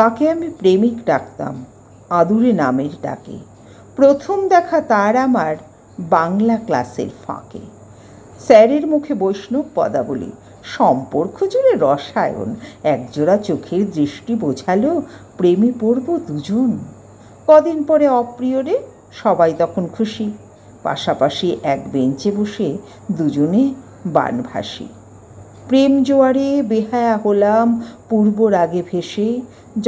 তাকে আমি প্রেমিক ডাকতাম আদুরে নামের ডাকে। প্রথম দেখা তার আমার বাংলা ক্লাসের ফাঁকে। স্যারের মুখে বৈষ্ণব পদাবলী, সম্পর্ক জুড়ে রসায়ন, একজোড়া চোখের দৃষ্টি বোঝালো প্রেমে পড়ব দুজন। কদিন পরে অপ্রিয়রে সবাই তখন খুশি, পাশাপাশি এক বেঞ্চে বসে দুজনে বানভাসি। প্রেম জোয়ারে বেহায়া হলাম পূর্ব রাগে ভেসে,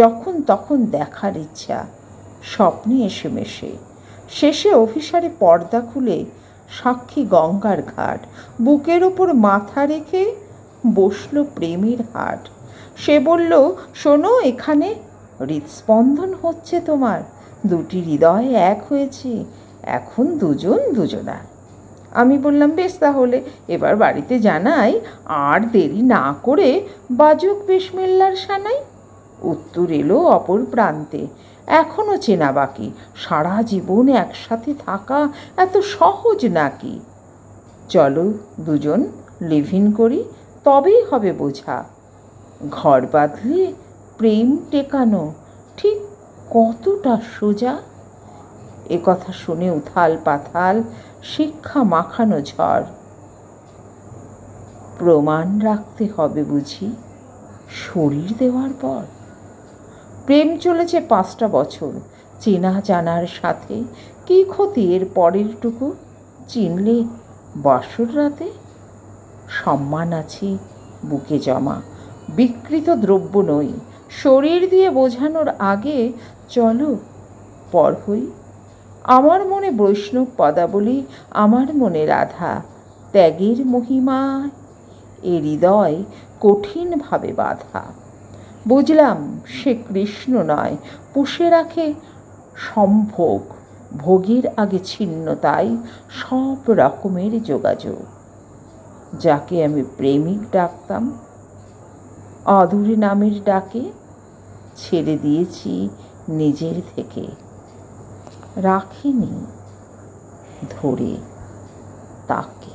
যখন তখন দেখার ইচ্ছা স্বপ্নে এসে মেশে। শেষে অভিসারে পর্দা খুলে সাক্ষী গঙ্গার ঘাট, বুকের ওপর মাথা রেখে বসল প্রেমের হাট। সে বলল, শোনো, এখানে হৃদস্পন্দন হচ্ছে তোমার, দুটি হৃদয় এক হয়েছে, এখন দুজন দুজনা। আমি বললাম, বেশ তাহলে এবার বাড়িতে জানাই, আর দেরি না করে বাজুক বিসমিল্লার সানাই। উত্তর এলো অপর প্রান্তে, এখনও চেনা বাকি, সারা জীবন একসাথে থাকা এত সহজ নাকি? চলো দুজন লিভ ইন করি, তবেই হবে বোঝা, ঘর বাঁধলে প্রেম টেকানো ঠিক কতটা সোজা। এ কথা শুনে উথাল পাথাল শিক্ষা মাখানো ঝড়। প্রমাণ রাখতে হবে বুঝি শরীর দেওয়ার পর? প্রেম চলেছে 5টা বছর, চেনা জানার সাথে, কি ক্ষতি এর পরেরটুকু চিনলে বাসর রাতে? সম্মান আছে বুকে জমা, বিকৃত দ্রব্য নই, শরীর দিয়ে বোঝানোর আগে চলো পর হই। আমার মনে বৈষ্ণব পদাবলী, আমার মনে রাধা, ত্যাগের মহিমায় এ হৃদয় কঠিনভাবে বাঁধা। বুঝলাম সে কৃষ্ণ নয়, পুষে রাখে সম্ভোগ, ভোগের আগে ছিন্নতাই সব রকমের যোগাযোগ। যাকে আমি প্রেমিক ডাকতাম আদুরে নামের ডাকে, ছেড়ে দিয়েছি নিজের থেকে, রাখিনি ধরে তাকে।